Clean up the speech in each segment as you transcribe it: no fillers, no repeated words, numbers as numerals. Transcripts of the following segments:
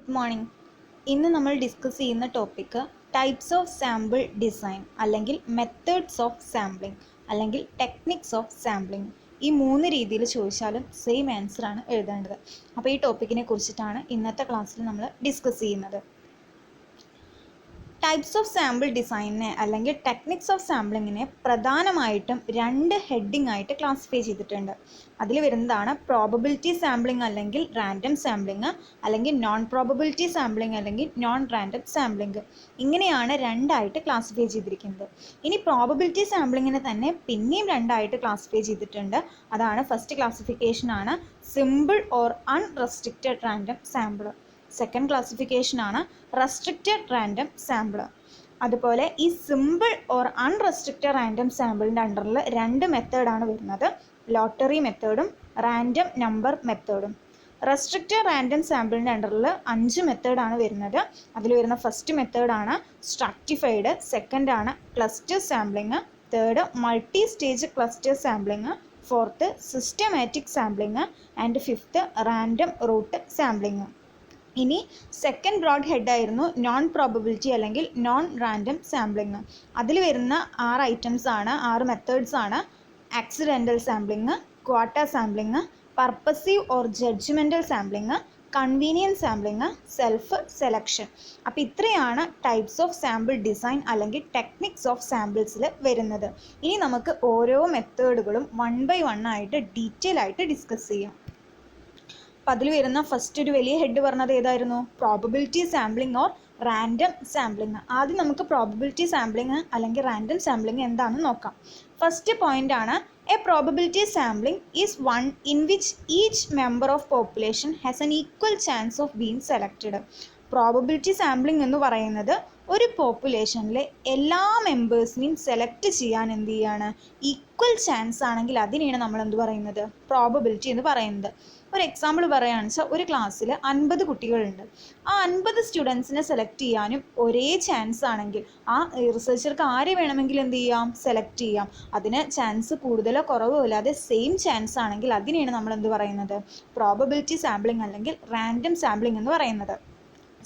Good morning. ഇന്ന് നമ്മൾ discuss ചെയ്യുന്ന topic types of sample design അല്ലെങ്കിൽ മെത്തേഡ്സ് ഓഫ് സാമ്പിളിംഗ് അല്ലെങ്കിൽ ടെക്നിക്സ് ഓഫ് സാമ്പിളിംഗ്. ഈ 3 രീതിയിൽ ചോദിച്ചാലും സെയിം ആൻസറാണ് എഴുതേണ്ടത്. അപ്പോൾ ഈ ടോപ്പിക്കിനെ കുറിച്ചിട്ടാണ് ഇന്നത്തെ ക്ലാസ്സിൽ നമ്മൾ ഡിസ്കസ് ചെയ്യുന്നത്. ടൈപ്സ് ഓഫ് സാമ്പിൾ ഡിസൈനിനെ അല്ലെങ്കിൽ ടെക്നിക്സ് ഓഫ് സാമ്പിളിങ്ങിനെ പ്രധാനമായിട്ടും 2 ഹെഡിങ് ആയിട്ട് ക്ലാസിഫൈ ചെയ്തിട്ടുണ്ട്. അതിൽ വരുന്നതാണ് പ്രോബബിലിറ്റി സാമ്പിളിംഗ് അല്ലെങ്കിൽ റാൻഡം സാമ്പിളിംഗ്, അല്ലെങ്കിൽ നോൺ പ്രോബബിലിറ്റി സാമ്പിളിംഗ് അല്ലെങ്കിൽ നോൺ റാൻഡം സാമ്പിളിംഗ്. ഇങ്ങനെയാണ് 2 ആയിട്ട് ക്ലാസിഫൈ ചെയ്തിരിക്കുന്നത്. ഇനി പ്രോബബിലിറ്റി സാമ്പിളിങ്ങിനെ തന്നെ പിന്നെയും 2 ആയിട്ട് ക്ലാസിഫൈ ചെയ്തിട്ടുണ്ട്. അതാണ് ഫസ്റ്റ് ക്ലാസിഫിക്കേഷൻ ആണ് simple or unrestricted random sample. Second classification ആണ് റെസ്ട്രിക്റ്റഡ് റാൻഡം സാമ്പിൾ. അതുപോലെ ഈ സിമ്പിൾ ഓർ അൺറെസ്ട്രിക്റ്റഡ് റാൻഡം സാമ്പിളിൻ്റെ അണ്ടറിൽ 2 മെത്തേഡാണ് വരുന്നത്, ലോട്ടറി മെത്തേഡും റാൻഡം നമ്പർ മെത്തേഡും. റെസ്ട്രിക്റ്റഡ് റാൻഡം സാമ്പിളിൻ്റെ അണ്ടറിൽ 5 മെത്തേഡാണ് വരുന്നത്. അതിൽ വരുന്ന ഫസ്റ്റ് മെത്തേഡാണ് സ്ട്രാറ്റിഫൈഡ്, സെക്കൻഡ് ആണ് cluster sampling, third multi stage cluster sampling, fourth systematic sampling and fifth random route sampling. ഇനി സെക്കൻഡ് ബ്രോഡ് ഹെഡായിരുന്നു നോൺ പ്രോബബിലിറ്റി അല്ലെങ്കിൽ നോൺ റാൻഡം സാമ്പിളിങ്. അതിൽ വരുന്ന 6 ഐറ്റംസ് ആണ്, 6 മെത്തേഡ്സ് ആണ്: accidental sampling, quota sampling, purposive or judgemental sampling, convenient sampling, self selection. അപ്പോൾ ഇത്രയാണ് types of sample design അല്ലെങ്കിൽ ടെക്നിക്സ് ഓഫ് സാമ്പിൾസിൽ വരുന്നത്. ഇനി നമുക്ക് ഓരോ മെത്തേഡുകളും 1 by 1 ആയിട്ട് ഡീറ്റെയിൽ ആയിട്ട് ഡിസ്കസ് ചെയ്യാം. അപ്പോൾ അതിൽ വരുന്ന ഫസ്റ്റ് ഒരു വലിയ ഹെഡ് പറഞ്ഞത് ഏതായിരുന്നു? Probability sampling or random sampling. ആദ്യം നമുക്ക് പ്രോബബിലിറ്റി സാമ്പിളിംഗ് അല്ലെങ്കിൽ റാൻഡം സാമ്പിളിംഗ് എന്താണെന്ന് നോക്കാം. ഫസ്റ്റ് പോയിന്റ് ആണ് A probability sampling is one in which each member of population has an equal chance of being selected. Probability sampling എന്ന് പറയുന്നത് ഒരു പോപ്പുലേഷനിലെ എല്ലാ മെമ്പേഴ്സിനെയും സെലക്ട് ചെയ്യാൻ എന്ത് ചെയ്യാണ്? ഈക്വൽ ചാൻസ് ആണെങ്കിൽ അതിനെയാണ് നമ്മൾ എന്ത് പറയുന്നത്? പ്രോബബിലിറ്റി എന്ന് പറയുന്നത്. ഒരു എക്സാമ്പിൾ പറയുകയാണെന്ന് വെച്ചാൽ ഒരു ക്ലാസ്സിൽ 50 കുട്ടികളുണ്ട്. ആ 50 സ്റ്റുഡൻസിനെ സെലക്ട് ചെയ്യാനും ഒരേ ചാൻസ് ആണെങ്കിൽ ആ റിസർച്ചർക്ക് ആരെ വേണമെങ്കിലും എന്ത് ചെയ്യാം? സെലക്ട് ചെയ്യാം. അതിന് ചാൻസ് കൂടുതലോ കുറവോ ഇല്ലാതെ സെയിം ചാൻസ് ആണെങ്കിൽ അതിനെയാണ് നമ്മൾ എന്ത് പറയുന്നത്? പ്രോബബിലിറ്റി സാമ്പിളിംഗ് അല്ലെങ്കിൽ റാൻഡം സാമ്പിളിംഗ് എന്ന് പറയുന്നത്.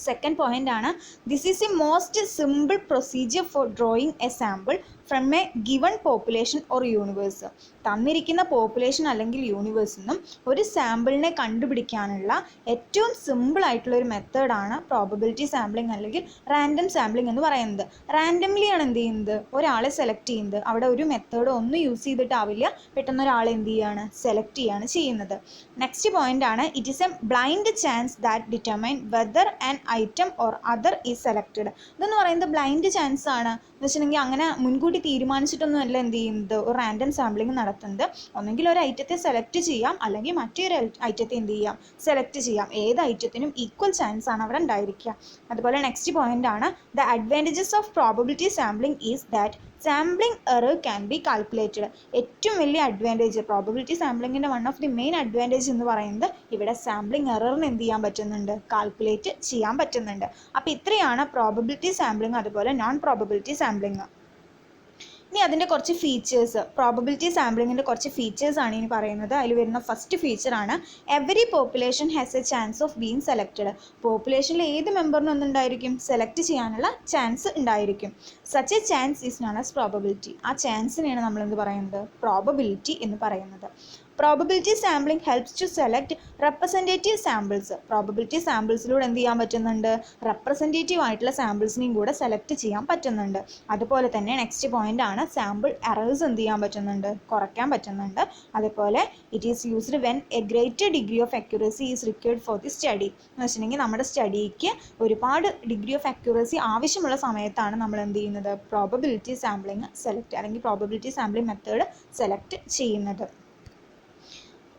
സെക്കൻഡ് പോയിന്റ് ആണ് this is A most simple procedure for drawing A sample from A given population or universe. തന്നിരിക്കുന്ന പോപ്പുലേഷൻ അല്ലെങ്കിൽ യൂണിവേഴ്സിൽ നിന്നും ഒരു സാമ്പിളിനെ കണ്ടുപിടിക്കാനുള്ള ഏറ്റവും സിമ്പിൾ ആയിട്ടുള്ള ഒരു മെത്തേഡാണ് പ്രോബബിലിറ്റി സാമ്പിളിംഗ് അല്ലെങ്കിൽ റാൻഡം സാമ്പിളിംഗ് എന്ന് പറയുന്നത്. റാൻഡംലി ആണ് എന്ത് ചെയ്യുന്നത്? ഒരാളെ സെലക്ട് ചെയ്യുന്നത്. അവിടെ ഒരു മെത്തേഡ് ഒന്നും യൂസ് ചെയ്തിട്ടാവില്ല, പെട്ടെന്ന് ഒരാളെ എന്ത് ചെയ്യാണ്? സെലക്ട് ചെയ്യാണ് ചെയ്യുന്നത്. നെക്സ്റ്റ് പോയിന്റ് ആണ് it is A blind chance that determine whether an item or other is selected. ഇതെന്ന് പറയുന്നത് ബ്ലൈൻഡ് ചാൻസ് ആണ് എന്ന് വെച്ചിട്ടുണ്ടെങ്കിൽ അങ്ങനെ മുൻകൂട്ടി തീരുമാനിച്ചിട്ടൊന്നും അല്ല എന്ത് ചെയ്യുന്നത് ഒരു റാൻഡം സാമ്പിളിംഗ് നടത്തുന്നത്. ഒന്നെങ്കിൽ ഒരു ഐറ്റത്തെ സെലക്ട് ചെയ്യാം അല്ലെങ്കിൽ മറ്റൊരു ഐറ്റത്തെ എന്ത് ചെയ്യാം? സെലക്ട് ചെയ്യാം. ഏത് ഐറ്റത്തിനും ഈക്വൽ ചാൻസ് ആണ് അവിടെ ഉണ്ടായിരിക്കുക. അതുപോലെ നെക്സ്റ്റ് പോയിന്റ് ആണ് the advantages of probability sampling is that sampling error can be calculated. ഏറ്റവും വലിയ അഡ്വാൻറ്റേജ് പ്രോബബിലിറ്റി സാമ്പിളിങ്ങിൻ്റെ one of the main advantage എന്ന് പറയുന്നത് ഇവിടെ സാമ്പിളിംഗ് എററിന് എന്ത് ചെയ്യാൻ പറ്റുന്നുണ്ട്? കാൽക്കുലേറ്റ് ചെയ്യാൻ പറ്റുന്നുണ്ട്. അപ്പോൾ ഇത്രയാണ് പ്രോബബിലിറ്റി സാമ്പിളിംഗ് അതുപോലെ നോൺ പ്രോബബിലിറ്റി സാമ്പിളിംഗ്. ഇനി അതിൻ്റെ കുറച്ച് ഫീച്ചേഴ്സ്, പ്രോബബിലിറ്റി സാമ്പിളിങ്ങിൻ്റെ കുറച്ച് ഫീച്ചേഴ്സ് ആണ് ഇനി പറയുന്നത്. അതിൽ വരുന്ന ഫസ്റ്റ് ഫീച്ചറാണ് every population has a chance of being selected. പോപ്പുലേഷനിൽ ഏത് മെമ്പറിനും ഒന്നുണ്ടായിരിക്കും? സെലക്ട് ചെയ്യാനുള്ള ചാൻസ് ഉണ്ടായിരിക്കും. Such a chance is known as probability. ആ ചാൻസിനെയാണ് നമ്മൾ എന്ത് പറയുന്നത്? പ്രോബബിലിറ്റി എന്ന് പറയുന്നത്. Probability sampling helps to select representative samples. Probability സാമ്പിൾസിലൂടെ എന്ത് ചെയ്യാൻ പറ്റുന്നുണ്ട്? റെപ്രസെൻറ്റേറ്റീവ് ആയിട്ടുള്ള സാമ്പിൾസിനെയും കൂടെ സെലക്ട് ചെയ്യാൻ പറ്റുന്നുണ്ട്. അതുപോലെ തന്നെ നെക്സ്റ്റ് പോയിന്റ് ആണ് സാമ്പിൾ എറേഴ്സ് എന്ത് ചെയ്യാൻ പറ്റുന്നുണ്ട്? കുറയ്ക്കാൻ പറ്റുന്നുണ്ട്. അതുപോലെ it is used when A greater degree of accuracy is required for the study. എന്ന് വെച്ചിട്ടുണ്ടെങ്കിൽ നമ്മുടെ സ്റ്റഡിക്ക് ഒരുപാട് ഡിഗ്രി ഓഫ് അക്യുറസി ആവശ്യമുള്ള സമയത്താണ് നമ്മൾ എന്ത് ചെയ്യുന്നത്? പ്രോബബിലിറ്റി സാമ്പിളിംഗ് സെലക്ട് അല്ലെങ്കിൽ പ്രോബബിലിറ്റി സാമ്പിളിംഗ് മെത്തേഡ് സെലക്ട് ചെയ്യുന്നത്.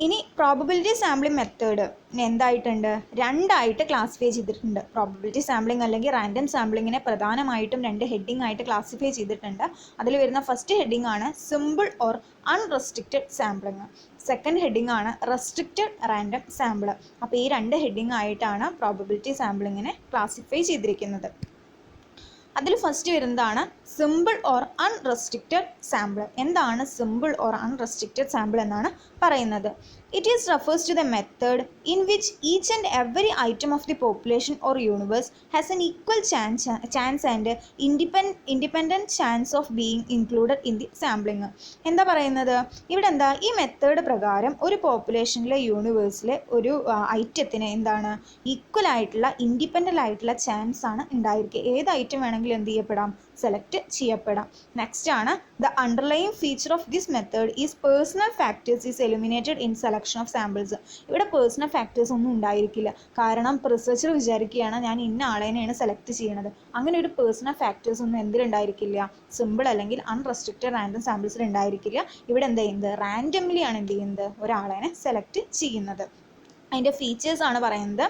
ഇനി പ്രോബബിലിറ്റി സാമ്പിളിംഗ് മെത്തേഡ് എന്തായിട്ടുണ്ട്? 2 ആയിട്ട് ക്ലാസിഫൈ ചെയ്തിട്ടുണ്ട്. പ്രോബബിലിറ്റി സാമ്പിളിംഗ് അല്ലെങ്കിൽ റാൻഡം സാമ്പിളിങ്ങിനെ പ്രധാനമായിട്ടും 2 ഹെഡിങ് ആയിട്ട് ക്ലാസിഫൈ ചെയ്തിട്ടുണ്ട്. അതിൽ വരുന്ന ഫസ്റ്റ് ഹെഡിങ് ആണ് simple or unrestricted sampling. Second heading ആണ് റെസ്ട്രിക്റ്റഡ് റാൻഡം സാമ്പിൾ. അപ്പോൾ ഈ 2 ഹെഡിങ് ആയിട്ടാണ് പ്രോബബിലിറ്റി സാമ്പിളിങ്ങിനെ ക്ലാസിഫൈ ചെയ്തിരിക്കുന്നത്. അതിൽ ഫസ്റ്റ് വരുന്നതാണ് സിമ്പിൾ ഓർ അൺറെസ്ട്രിക്റ്റഡ് സാമ്പിൾ. എന്താണ് സിമ്പിൾ ഓർ അൺറെസ്ട്രിക്റ്റഡ് സാമ്പിൾ എന്നാണ് പറയുന്നത്. It is refers to the method in which each and every item of the population or universe has an equal chance and independent chance of being included in the sampling. എന്താ പറയുന്നത്, ഇവിടെ എന്താ ഈ method പ്രകാരം ഒരു പോപ്പുലേഷനിലെ യൂണിവേഴ്സിലെ ഒരു ഐറ്റത്തിന് എന്താണ് equal ആയിട്ടുള്ള ഇൻഡിപെൻഡൻ്റ് ആയിട്ടുള്ള ചാൻസ് ആണ് ഉണ്ടായിരിക്കുക. ഏത് ഐറ്റം വേണമെങ്കിലും എന്ത് ചെയ്യപ്പെടാം, സെലക്ട് ചെയ്യപ്പെടാം. നെക്സ്റ്റ് ആണ് the underlying feature of this method is personal factors is eliminated in selection of samples. ഇവിടെ പേഴ്സണൽ ഫാക്ടേഴ്സ് ഒന്നും ഉണ്ടായിരിക്കില്ല. കാരണം റിസർച്ചർ വിചാരിക്കുകയാണ് ഞാൻ ഇന്ന ആളെയാണ് സെലക്ട് ചെയ്യണത്. അങ്ങനെ ഒരു പേഴ്സണൽ ഫാക്ടേഴ്സ് ഒന്നും എന്തിലുണ്ടായിരിക്കില്ല, സിമ്പിൾ അല്ലെങ്കിൽ അൺറെസ്ട്രിക്റ്റഡ് റാൻഡം സാമ്പിൾസിൽ ഉണ്ടായിരിക്കില്ല. ഇവിടെ എന്താ ചെയ്യുന്നത്, റാൻഡംലി ആണ് എന്ത് ചെയ്യുന്നത്, ഒരാളെ സെലക്ട് ചെയ്യുന്നത്. അതിൻ്റെ ഫീച്ചേഴ്സ് ആണ് പറയുന്നത്.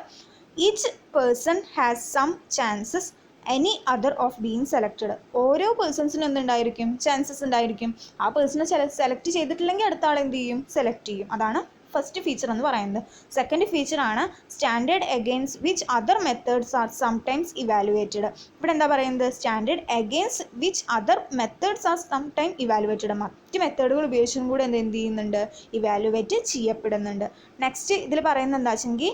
Each person has some chances any other of being selected. ഓരോ പേഴ്സൺസിനും എന്തുണ്ടായിരിക്കും, ചാൻസസ് ഉണ്ടായിരിക്കും. ആ പേഴ്സണെ സെലക്ട് ചെയ്തിട്ടില്ലെങ്കിൽ അടുത്ത ആൾ എന്ത് ചെയ്യും, സെലക്ട് ചെയ്യും. അതാണ് ഫസ്റ്റ് ഫീച്ചർ എന്ന് പറയുന്നത്. സെക്കൻഡ് ഫീച്ചർ ആണ് standard against which other methods R sometimes evaluated. ഇവിടെ എന്താ പറയുന്നത്, standard against which other methods R sometime evaluated. മറ്റ് മെത്തേഡുകൾ ഉപയോഗിച്ചും കൂടെ എന്ത് ചെയ്യുന്നുണ്ട്, ഇവാലുവേറ്റ് ചെയ്യപ്പെടുന്നുണ്ട്. നെക്സ്റ്റ് ഇതിൽ പറയുന്നത് എന്താ വെച്ചെങ്കിൽ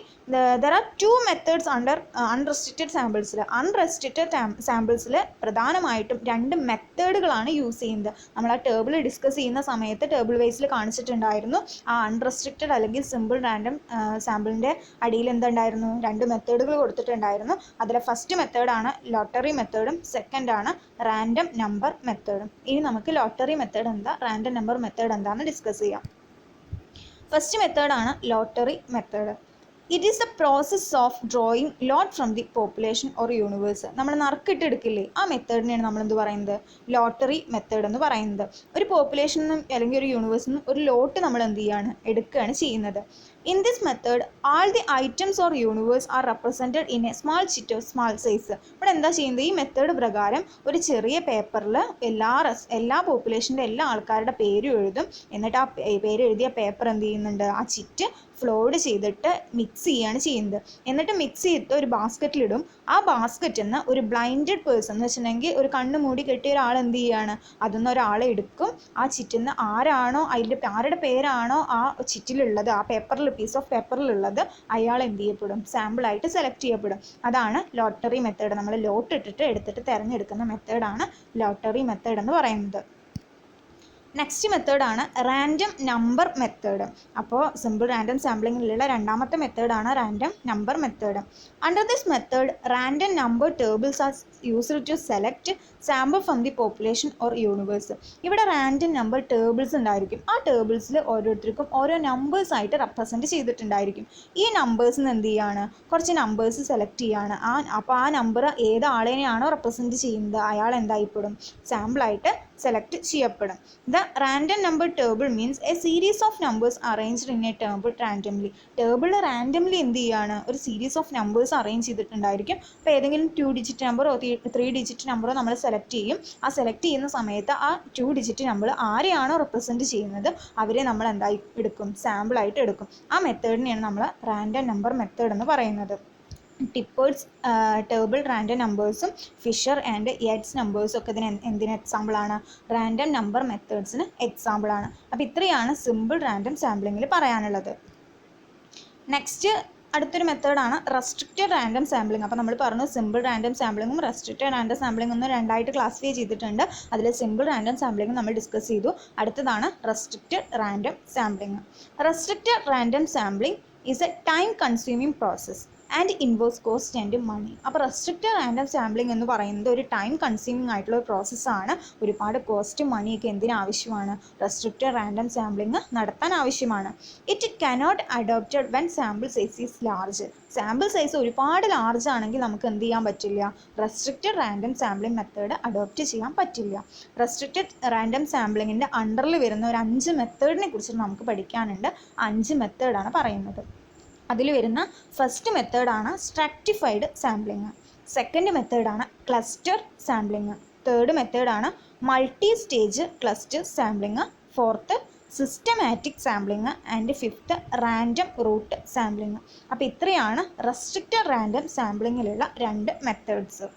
there are 2 methods under unrestricted സാമ്പിൾസിൽ. അൺറെസ്ട്രിക്റ്റഡ് സാമ്പിൾസിൽ പ്രധാനമായിട്ടും 2 മെത്തേഡുകളാണ് യൂസ് ചെയ്യുന്നത്. നമ്മൾ ആ ടേബിൾ ഡിസ്കസ് ചെയ്യുന്ന സമയത്ത് ടേബിൾ വൈസിൽ കാണിച്ചിട്ടുണ്ടായിരുന്നു. ആ അൺറെസ്ട്രിക്റ്റഡ് അല്ലെങ്കിൽ സിമ്പിൾ റാൻഡം സാമ്പിളിൻ്റെ അടിയിൽ എന്തുണ്ടായിരുന്നു, 2 മെത്തേഡുകൾ കൊടുത്തിട്ടുണ്ടായിരുന്നു. അതിൽ ഫസ്റ്റ് മെത്തേഡാണ് ലോട്ടറി മെത്തേഡും സെക്കൻഡ് ആണ് റാൻഡം നമ്പർ മെത്തേഡും. ഇനി നമുക്ക് ലോട്ടറി മെത്തേഡ് എന്താ, റാൻഡം നമ്പർ മെത്തേഡ് എന്താണെന്ന് ഡിസ്കസ് ചെയ്യാം. ഫസ്റ്റ് മെത്തേഡാണ് lottery method. It is the process of drawing lot from the population or universe. നമ്മൾ നറുക്കിട്ട് എടുക്കില്ലേ, ആ മെത്തേഡിനെയാണ് നമ്മളെന്ത് പറയുന്നത്, ലോട്ടറി മെത്തേഡ് എന്ന് പറയുന്നത്. ഒരു പോപ്പുലേഷനിൽ നിന്നും അല്ലെങ്കിൽ ഒരു യൂണിവേഴ്സിൽ നിന്നും ഒരു ലോട്ട് നമ്മൾ എന്ത് ചെയ്യാണ്, എടുക്കുകയാണ് ചെയ്യുന്നത്. In this method, all the items or universe are represented in a small sheet of small size. ഇവിടെ എന്താ ചെയ്യുന്നത്, ഈ മെത്തേഡ് പ്രകാരം ഒരു ചെറിയ പേപ്പറിൽ എല്ലാ പോപ്പുലേഷൻ്റെ എല്ലാ ആൾക്കാരുടെ പേരും എഴുതും. എന്നിട്ട് ആ പേര് എഴുതിയ പേപ്പർ എന്ത് ചെയ്യുന്നുണ്ട്, ആ ചിറ്റ് ഫ്ലോഡ് ചെയ്തിട്ട് മിക്സ് ചെയ്യുകയാണ് ചെയ്യുന്നത്. എന്നിട്ട് മിക്സ് ചെയ്തിട്ട് ഒരു ബാസ്ക്കറ്റിലിടും. ആ ബാസ്ക്കറ്റിൽ നിന്ന് ഒരു ബ്ലൈൻഡഡ് പേഴ്സൺ എന്ന് വെച്ചിട്ടുണ്ടെങ്കിൽ ഒരു കണ്ണ് മൂടി കെട്ടിയ ഒരാൾ എന്ത് ചെയ്യുകയാണ്, അതിൽ ഒരാളെ എടുക്കും. ആ ചിറ്റിൽ നിന്ന് ആരാണോ ആരുടെ പേരാണോ ആ ചിറ്റിലുള്ളത്, ആ പേപ്പറിൽ പീസ് ഓഫ് പേപ്പറിലുള്ളത്, അയാൾ എന്ത് ചെയ്യപ്പെടും, സാമ്പിളായിട്ട് സെലക്ട് ചെയ്യപ്പെടും. അതാണ് ലോട്ടറി മെത്തേഡ്. നമ്മൾ ലോട്ട് ഇട്ടിട്ട് എടുത്തിട്ട് തിരഞ്ഞെടുക്കുന്ന മെത്തേഡാണ് ലോട്ടറി മെത്തേഡ് എന്ന് പറയുന്നത്. നെക്സ്റ്റ് മെത്തേഡാണ് റാൻഡം നമ്പർ മെത്തേഡ്. അപ്പോൾ സിമ്പിൾ റാൻഡം സാമ്പിളിങ്ങിലുള്ള രണ്ടാമത്തെ മെത്തേഡാണ് random number method. Under this method random number tables are used to select sample from the population or universe. ഇവിടെ റാൻഡം നമ്പർ ടേബിൾസ് ഉണ്ടായിരിക്കും. ആ ടേബിൾസിൽ ഓരോരുത്തർക്കും ഓരോ നമ്പേഴ്സ് ആയിട്ട് റെപ്രസെൻറ്റ് ചെയ്തിട്ടുണ്ടായിരിക്കും. ഈ നമ്പേഴ്സിന് എന്ത് ചെയ്യാണ്, കുറച്ച് നമ്പേഴ്സ് സെലക്ട് ചെയ്യാണ്. അപ്പോൾ ആ നമ്പർ ഏത് ആളെയാണോ റെപ്രസെൻറ്റ് ചെയ്യുന്നത് അയാൾ എന്തായിപ്പെടും, സാമ്പിളായിട്ട് സെലക്ട് ചെയ്യപ്പെടും. The random number table means a series of numbers arranged in a table randomly. Table randomly എന്ത് ചെയ്യാണ്, ഒരു സീരീസ് ഓഫ് നമ്പേഴ്സ് അറേഞ്ച് ചെയ്തിട്ടുണ്ടായിരിക്കും. അപ്പോൾ ഏതെങ്കിലും 2 ഡിജിറ്റ് നമ്പറോ 3 ഡിജിറ്റ് നമ്പറോ നമ്മൾ സെലക്ട് ചെയ്യും. ആ സെലക്ട് ചെയ്യുന്ന സമയത്ത് ആ 2 ഡിജിറ്റ് നമ്പർ ആരെയാണോ റെപ്രസെൻറ്റ് ചെയ്യുന്നത് അവരെ നമ്മൾ എന്തായി എടുക്കും, സാമ്പിളായിട്ട് എടുക്കും. ആ മെത്തേഡിനെയാണ് നമ്മൾ റാൻഡം നമ്പർ മെത്തേഡ് എന്ന് പറയുന്നത്. ടിപ്പേഴ്സ് ടേബിൾ റാൻഡം നമ്പേഴ്സും ഫിഷർ ആൻഡ് യെറ്റ്സ് നമ്പേഴ്സും ഒക്കെ എന്തിന് എക്സാമ്പിളാണ്, റാൻഡം നമ്പർ മെത്തേഡ്സിന് എക്സാമ്പിളാണ്. അപ്പോൾ ഇത്രയാണ് സിമ്പിൾ റാൻഡം സാമ്പിളിങ്ങിൽ പറയാനുള്ളത്. നെക്സ്റ്റ് അടുത്തൊരു മെത്തേഡാണ് റെസ്ട്രിക്റ്റഡ് റാൻഡം സാമ്പിളിങ്. അപ്പോൾ നമ്മൾ പറഞ്ഞു സിമ്പിൾ റാൻഡം സാമ്പിളിങ്ങും റെസ്ട്രിക്റ്റഡ് റാൻഡം സാമ്പിളിംഗ് ഒന്ന് രണ്ടായിട്ട് ക്ലാസിഫൈ ചെയ്തിട്ടുണ്ട്. അതിൽ സിമ്പിൾ റാൻഡം സാമ്പിളിംഗ് നമ്മൾ ഡിസ്കസ് ചെയ്തു. അടുത്തതാണ് restricted random sampling. Restricted random sampling is a time consuming process and involves cost and money. അപ്പോൾ റെസ്ട്രിക്റ്റഡ് റാൻഡം സാമ്പിളിംഗ് എന്ന് പറയുന്നത് ഒരു ടൈം കൺസ്യൂമിംഗ് ആയിട്ടുള്ള ഒരു പ്രോസസ്സാണ്. ഒരുപാട് കോസ്റ്റ് മണിയൊക്കെ എന്തിനാവശ്യമാണ്, റെസ്ട്രിക്റ്റഡ് റാൻഡം സാമ്പിളിംഗ് നടത്താൻ ആവശ്യമാണ്. It cannot adopted when sample size is large. Sample size ഒരുപാട് ലാർജ് ആണെങ്കിൽ നമുക്ക് എന്ത് ചെയ്യാൻ പറ്റില്ല, restricted random sampling method adopt ചെയ്യാൻ പറ്റില്ല. റെസ്ട്രിക്റ്റഡ് റാൻഡം സാമ്പിളിങ്ങിൻ്റെ അണ്ടറിൽ വരുന്ന ഒരു 5 മെത്തേഡിനെ കുറിച്ച് നമുക്ക് പഠിക്കാനുണ്ട്. 5 മെത്തേഡാണ് പറയുന്നത്. അതിൽ വരുന്ന ഫസ്റ്റ് മെത്തേഡാണ് സ്ട്രാറ്റിഫൈഡ് സാമ്പിളിങ്. സെക്കൻഡ് മെത്തേഡാണ് ക്ലസ്റ്റർ സാമ്പിളിങ്. തേർഡ് മെത്തേഡാണ് multi stage cluster sampling. Fourth systematic sampling and fifth random route sampling. അപ്പോൾ ഇത്രയാണ് റെസ്ട്രിക്റ്റഡ് റാൻഡം സാമ്പിളിങ്ങിലുള്ള 2 മെത്തേഡ്സ്.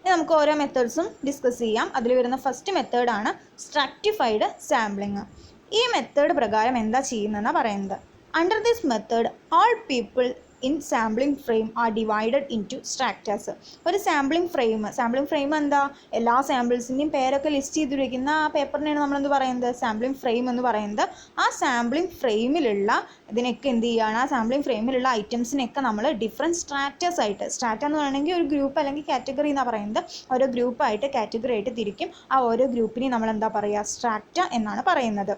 ഇനി നമുക്ക് ഓരോ മെത്തേഡ്സും ഡിസ്കസ് ചെയ്യാം. അതിൽ വരുന്ന ഫസ്റ്റ് മെത്തേഡാണ് സ്ട്രാറ്റിഫൈഡ് സാമ്പിളിങ്. ഈ മെത്തേഡ് പ്രകാരം എന്താ ചെയ്യുന്നതെന്നാണ് പറയുന്നത്. Under this method all people in sampling frame are divided in to stratas. ഒരു സാമ്പിളിംഗ് ഫ്രെയിം എന്താ, എല്ലാ സാമ്പിൾസിൻ്റെയും പേരൊക്കെ ലിസ്റ്റ് ചെയ്തിരിക്കുന്ന ആ പേപ്പറിനെയാണ് നമ്മളെന്ത് പറയുന്നത്, സാമ്പിളിംഗ് ഫ്രെയിം എന്ന് പറയുന്നത്. ആ സാമ്പിളിംഗ് ഫ്രെയിമിലുള്ള ഇതിനൊക്കെ എന്ത് ചെയ്യുകയാണ്, ആ സാമ്പിളിംഗ് ഫ്രെയിമിലുള്ള ഐറ്റംസിനൊക്കെ നമ്മൾ ഡിഫറെൻറ്റ് സ്ട്രാറ്റസ് ആയിട്ട്, സ്ട്രാറ്റ എന്ന് പറയുകയാണെങ്കിൽ ഒരു ഗ്രൂപ്പ് അല്ലെങ്കിൽ കാറ്റഗറി എന്നാണ് പറയുന്നത്, ഓരോ ഗ്രൂപ്പായിട്ട് കാറ്റഗറി ആയിട്ട് തിരിക്കും. ആ ഓരോ ഗ്രൂപ്പിനെയും നമ്മൾ എന്താ പറയുക, സ്ട്രാറ്റ എന്നാണ് പറയുന്നത്.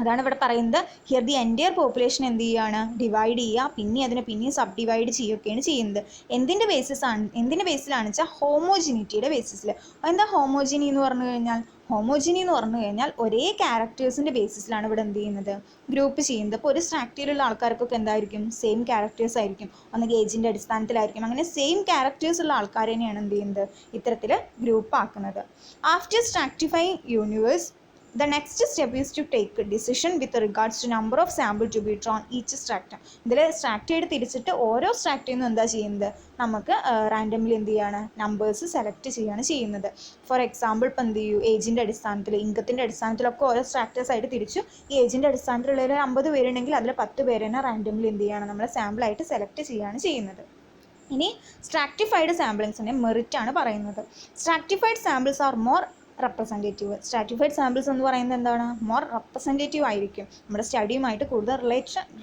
അതാണ് ഇവിടെ പറയുന്നത്. ഹിയർ ദി എൻറ്റയർ പോപ്പുലേഷൻ എന്ത് ചെയ്യുകയാണ്, ഡിവൈഡ് ചെയ്യുക, പിന്നെ അതിനെ പിന്നെയും സബ് ഡിവൈഡ് ചെയ്യുകയൊക്കെയാണ് ചെയ്യുന്നത്. എന്തിൻ്റെ ബേസിലാണ് വെച്ചാൽ ഹോമോജിനിറ്റിയുടെ ബേസിസിൽ. എന്താ ഹോമോജിനി എന്ന് പറഞ്ഞു കഴിഞ്ഞാൽ ഒരേ ക്യാരക്ടേഴ്സിൻ്റെ ബേസിസിലാണ് ഇവിടെ എന്ത് ചെയ്യുന്നത്, ഗ്രൂപ്പ് ചെയ്യുന്നത്. അപ്പോൾ ഒരു സ്ട്രാക്റ്റിലുള്ള ആൾക്കാർക്കൊക്കെ എന്തായിരിക്കും, സെയിം ക്യാരക്ടേഴ്സ് ആയിരിക്കും, ഒന്നുകിൽ ഏജിൻ്റെ അടിസ്ഥാനത്തിലായിരിക്കും. അങ്ങനെ സെയിം ക്യാരക്ടേഴ്സ് ഉള്ള ആൾക്കാർ തന്നെയാണ് എന്ത് ചെയ്യുന്നത്, ഇത്തരത്തിൽ ഗ്രൂപ്പ് ആക്കുന്നത്. After stratifying universe, the next step is to take a decision with regards to number of sample to be drawn each strata. ഇതിൽ സ്ട്രാക്ട് ചെയ്ത് തിരിച്ചിട്ട് ഓരോ സ്ട്രാക്റ്റിൽ നിന്നും എന്താ ചെയ്യുന്നത്, നമുക്ക് റാൻഡംലി എന്ത് ചെയ്യാണ്, നമ്പേഴ്സ് സെലക്ട് ചെയ്യുകയാണ് ചെയ്യുന്നത്. ഫോർ എക്സാമ്പിൾ ഇപ്പം എന്ത് ചെയ്യൂ, ഏജിൻ്റെ അടിസ്ഥാനത്തിൽ, ഇൻകത്തിൻ്റെ അടിസ്ഥാനത്തിലൊക്കെ ഓരോ സ്ട്രാക്ടേഴ്സ് ആയിട്ട് തിരിച്ചു. ഈ ഏജിൻ്റെ അടിസ്ഥാനത്തിലുള്ള 50 പേരുണ്ടെങ്കിൽ അതിൽ 10 പേരെന്നെ റാൻഡംലി എന്ത് ചെയ്യാണ്, നമ്മൾ സാമ്പിളായിട്ട് സെലക്ട് ചെയ്യുകയാണ് ചെയ്യുന്നത്. ഇനി സ്ട്രാക്ടിഫൈഡ് സാമ്പിളിങ്സിൻ്റെ മെറിറ്റാണ് പറയുന്നത്. Stratified samples are more representative. Stratified samples എന്ന് പറയുന്നത് എന്താണ്, മോർ റെപ്രസെൻറ്റേറ്റീവ് ആയിരിക്കും, നമ്മുടെ സ്റ്റഡിയുമായിട്ട് കൂടുതൽ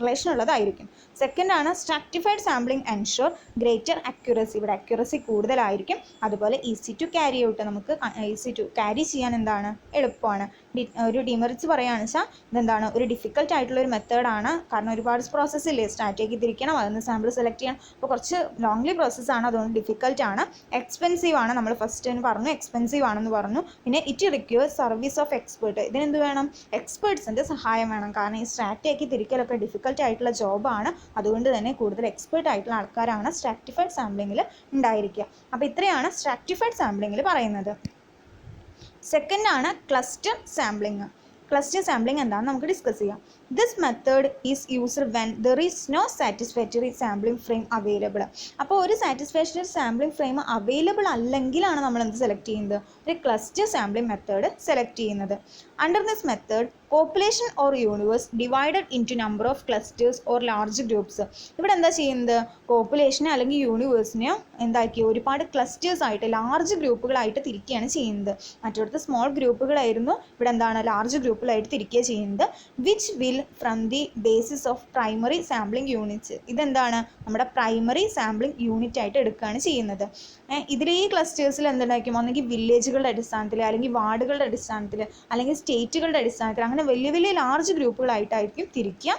റിലേഷൻ ഉള്ളതായിരിക്കും. സെക്കൻഡ് ആണ് stratified sampling ensure greater accuracy. ഇവിടെ അക്യുറസി കൂടുതലായിരിക്കും. അതുപോലെ ഈസി ടു ക്യാരി ഔട്ട്, നമുക്ക് ഈസി ടു ക്യാരി ചെയ്യാൻ എന്താണ്, എളുപ്പമാണ്. ഒരു ഡിമെറിറ്റ്സ് പറയുകയാണെന്ന് വെച്ചാൽ ഇതെന്താണ്, ഒരു ഡിഫിക്കൽട്ട് ആയിട്ടുള്ള ഒരു മെത്തേഡാണ്. കാരണം ഒരുപാട് പ്രോസസ്സ് ഇല്ലേ, സ്ട്രാറ്റജിക്ക് തിരിക്കണം, അതിന് സാമ്പിൾ സെലക്ട് ചെയ്യണം. അപ്പോൾ കുറച്ച് ലോങ്ലി പ്രോസസ്സാണ്, അതുകൊണ്ട് ഡിഫിക്കൽട്ടാണ്. എക്സ്പെൻസീവ് ആണ്, നമ്മൾ ഫസ്റ്റ് പറഞ്ഞു എക്സ്പെൻസീവ് ആണെന്ന് പറഞ്ഞു. പിന്നെ it require service of expert. ഇതിനെന്ത് വേണം, എക്സ്പേർട്സിൻ്റെ സഹായം വേണം. കാരണം ഈ സ്ട്രാറ്റജിക്ക് തിരിക്കലൊക്കെ ഡിഫിക്കൽട്ട് ആയിട്ടുള്ള ജോബാണ്. അതുകൊണ്ട് തന്നെ കൂടുതൽ എക്സ്പേർട്ട് ആയിട്ടുള്ള ആൾക്കാരാണ് സ്ട്രാറ്റിഫൈഡ് സാമ്പിളിങ്ങിൽ ഉണ്ടായിരിക്കുക. അപ്പോൾ ഇത്രയാണ് സ്ട്രാറ്റിഫൈഡ് സാമ്പിളിങ്ങിൽ പറയുന്നത്. സെക്കൻഡ് ആണ് ക്ലസ്റ്റർ സാമ്പിളിങ്. ക്ലസ്റ്റർ സാമ്പിളിംഗ് എന്താണെന്ന് നമുക്ക് ഡിസ്കസ് ചെയ്യാം. This method is used when there is no satisfactory sampling frame available. അപ്പോൾ ഒരു സാറ്റിസ്ഫാക്ടറി സാമ്പിളിംഗ് ഫ്രെയിം അവൈലബിൾ അല്ലെങ്കിലാണ് നമ്മൾ എന്ത് സെലക്ട് ചെയ്യുന്നത്, ഒരു ക്ലസ്റ്റർ സാമ്പിളിംഗ് മെത്തേഡ് സെലക്ട് ചെയ്യുന്നത്. Under this method population or universe divided in to number of clusters or large groups. ഇവിടെ എന്താ ചെയ്യുന്നത്, പോപ്പുലേഷനെ അല്ലെങ്കിൽ യൂണിവേഴ്സിനെയോ എന്താക്കി ഒരുപാട് ക്ലസ്റ്റേഴ്സ് ആയിട്ട് ലാർജ് ഗ്രൂപ്പുകളായിട്ട് തിരിക്കുകയാണ് ചെയ്യുന്നത്. മറ്റൊരുത്ത് സ്മോൾ ഗ്രൂപ്പുകളായിരുന്നു, ഇവിടെ എന്താണ് ലാർജ് ഗ്രൂപ്പുകളായിട്ട് തിരിക്കുക ചെയ്യുന്നത്. Which will from the basis of primary sampling units. ഇതെന്താണ്, നമ്മുടെ പ്രൈമറി സാമ്പിളിംഗ് യൂണിറ്റ് ആയിട്ട് എടുക്കുകയാണ് ചെയ്യുന്നത്. ഇതിൽ ഈ ക്ലസ്റ്റേഴ്സിൽ എന്തുണ്ടായിരിക്കും, ഒന്നെങ്കിൽ വില്ലേജുകളുടെ അടിസ്ഥാനത്തിൽ, അല്ലെങ്കിൽ വാർഡുകളുടെ അടിസ്ഥാനത്തിൽ, അല്ലെങ്കിൽ സ്റ്റേറ്റുകളുടെ അടിസ്ഥാനത്തിൽ, അങ്ങനെ വലിയ വലിയ ലാർജ് ഗ്രൂപ്പുകളായിട്ടായിരിക്കും തിരിക്കുക.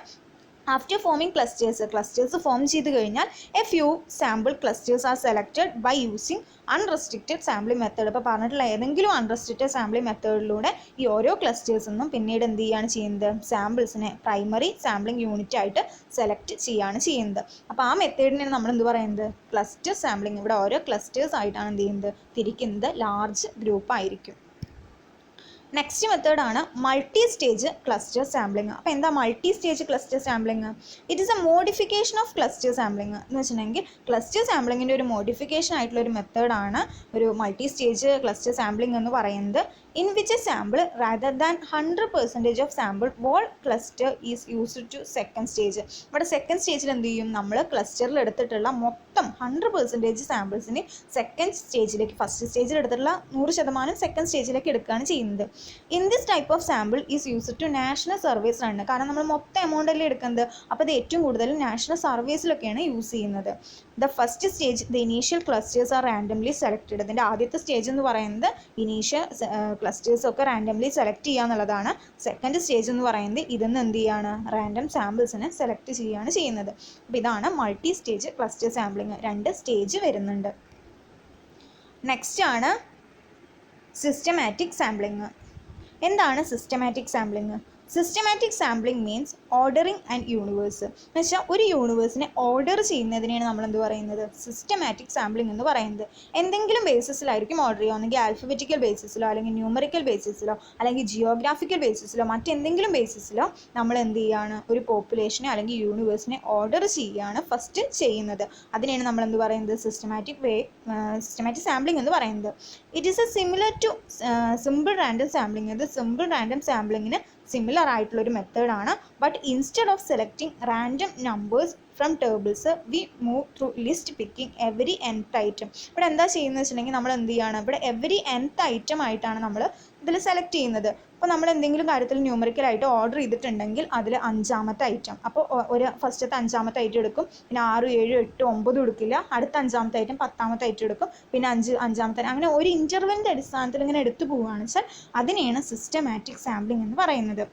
ആഫ്റ്റർ ഫോമിങ് ക്ലസ്റ്റേഴ്സ് ഫോം ചെയ്ത് കഴിഞ്ഞാൽ a few sample clusters are selected by using unrestricted sampling method. ഇപ്പോൾ പറഞ്ഞിട്ടുള്ള ഏതെങ്കിലും അൺറെസ്ട്രിക്റ്റഡ് സാമ്പിളിംഗ് മെത്തേഡിലൂടെ ഈ ഓരോ ക്ലസ്റ്റേഴ്സൊന്നും പിന്നീട് എന്ത് ചെയ്യുകയാണ് ചെയ്യുന്നത്, സാമ്പിൾസിനെ പ്രൈമറി സാമ്പിളിംഗ് യൂണിറ്റ് ആയിട്ട് സെലക്ട് ചെയ്യുകയാണ് ചെയ്യുന്നത്. അപ്പോൾ ആ മെത്തേഡിനെ നമ്മൾ എന്ത് പറയുന്നത്, ക്ലസ്റ്റർ സാമ്പിളിംഗ്. ഇവിടെ ഓരോ ക്ലസ്റ്റേഴ്സ് ആയിട്ടാണ് എന്ത് ചെയ്യുന്നത്, തിരിക്കുന്നത്, ലാർജ് ഗ്രൂപ്പ് ആയിരിക്കും. നെക്സ്റ്റ് മെത്തേഡാണ് മൾട്ടി സ്റ്റേജ് ക്ലസ്റ്റർ സാമ്പിളിംഗ്. അപ്പോൾ എന്താ multi stage cluster sampling? It is A modification of cluster sampling എന്ന് വെച്ചിട്ടുണ്ടെങ്കിൽ ക്ലസ്റ്റർ സാമ്പിളിങ്ങിൻ്റെ ഒരു മോഡിഫിക്കേഷൻ ആയിട്ടുള്ള ഒരു മെത്തേഡാണ് ഒരു മൾട്ടി സ്റ്റേജ് ക്ലസ്റ്റർ സാമ്പിളിംഗ് എന്ന് പറയുന്നത്. In which a sample rather than 100% of sample whole cluster is used to second stage. ഇവിടെ സെക്കൻഡ് സ്റ്റേജിൽ എന്ത് ചെയ്യും, നമ്മൾ ക്ലസ്റ്ററിൽ എടുത്തിട്ടുള്ള മൊത്തം 100% സാമ്പിൾസിന് സെക്കൻഡ് സ്റ്റേജിലേക്ക്, ഫസ്റ്റ് സ്റ്റേജിൽ എടുത്തിട്ടുള്ള 100% സെക്കൻഡ് സ്റ്റേജിലേക്ക് എടുക്കുകയാണ് ചെയ്യുന്നത്. In this type of sample is used to national service run. കാരണം നമ്മൾ മൊത്തം എമൗണ്ട് അല്ലേ എടുക്കുന്നത്, അപ്പോൾ ഇത് ഏറ്റവും കൂടുതൽ നാഷണൽ സർവീസിലൊക്കെയാണ് യൂസ് ചെയ്യുന്നത്. The first stage the initial clusters R randomly selected. ഇതിൻ്റെ ആദ്യത്തെ സ്റ്റേജ് എന്ന് പറയുന്നത് ഇനീഷ്യൽ ക്ലസ്റ്റേഴ്സൊക്കെ റാൻഡംലി സെലക്ട് ചെയ്യുക എന്നുള്ളതാണ്. സെക്കൻഡ് സ്റ്റേജ് എന്ന് പറയുന്നത് ഇതിന്ന് എന്ത് ചെയ്യാണ്, റാൻഡം സാമ്പിൾസിനെ സെലക്ട് ചെയ്യുകയാണ് ചെയ്യുന്നത്. അപ്പോൾ ഇതാണ് multi stage cluster sampling. 2 stage വരുന്നുണ്ട്. നെക്സ്റ്റ് ആണ് സിസ്റ്റമാറ്റിക് സാമ്പിളിങ്. എന്താണ് systematic sampling? Systematic sampling means ordering and universe. എന്ന് വെച്ചാൽ ഒരു യൂണിവേഴ്സിനെ ഓർഡർ ചെയ്യുന്നതിനെയാണ് നമ്മൾ എന്ത് പറയുന്നത്, സിസ്റ്റമാറ്റിക് സാമ്പിളിംഗ് എന്ന് പറയുന്നത്. എന്തെങ്കിലും ബേസിസിലായിരിക്കും ഓർഡർ ചെയ്യുക, ഒന്നെങ്കിൽ ആൽഫബറ്റിക്കൽ ബേസിസിലോ, അല്ലെങ്കിൽ ന്യൂമറിക്കൽ ബേസിസിലോ, അല്ലെങ്കിൽ ജിയോഗ്രാഫിക്കൽ ബേസിസിലോ, മറ്റെന്തെങ്കിലും ബേസിസിലോ നമ്മൾ എന്ത് ചെയ്യുകയാണ്, ഒരു പോപ്പുലേഷനെ അല്ലെങ്കിൽ യൂണിവേഴ്സിനെ ഓർഡർ ചെയ്യുകയാണ് ഫസ്റ്റ് ചെയ്യുന്നത്. അതിനെയാണ് നമ്മൾ എന്ത് പറയുന്നത്, സിസ്റ്റമാറ്റിക് സാമ്പിളിംഗ് എന്ന് പറയുന്നത്. It is a similar to simple random sampling. ഇത് സിമ്പിൾ റാൻഡം സാമ്പിളിങ്ങിന് സിമിലർ ആയിട്ടുള്ളൊരു മെത്തേഡാണ്. But instead of selecting random numbers from tables we move through list picking every nth item. ഇവിടെ എന്താ ചെയ്യുന്നത് വെച്ചിട്ടുണ്ടെങ്കിൽ നമ്മൾ എന്ത് ചെയ്യുകയാണ്, ഇവിടെ എവരി nth ഐറ്റം ആയിട്ടാണ് നമ്മൾ ഇതിൽ സെലക്ട് ചെയ്യുന്നത്. അപ്പോൾ നമ്മൾ എന്തെങ്കിലും കാര്യത്തിൽ ന്യൂമറിക്കലായിട്ട് ഓർഡർ ചെയ്തിട്ടുണ്ടെങ്കിൽ അതിൽ 5ാമത്തെ ഐറ്റം, അപ്പോൾ ഒരു ഫസ്റ്റത്തെ 5ാമത്തെ ഐറ്റം എടുക്കും, പിന്നെ 6, 7, 8, 9 എടുക്കില്ല, അടുത്ത 5ാമത്തെ ഐറ്റം 10ാമത്തെ ഐറ്റം എടുക്കും, പിന്നെ 5ാമത്തെ, അങ്ങനെ ഒരു ഇൻ്റർവെലിൻ്റെ അടിസ്ഥാനത്തിൽ ഇങ്ങനെ എടുത്തു പോവുകയാണെന്ന് വെച്ചാൽ അതിനെയാണ് സിസ്റ്റമാറ്റിക് സാമ്പിളിംഗ് എന്ന് പറയുന്നത്.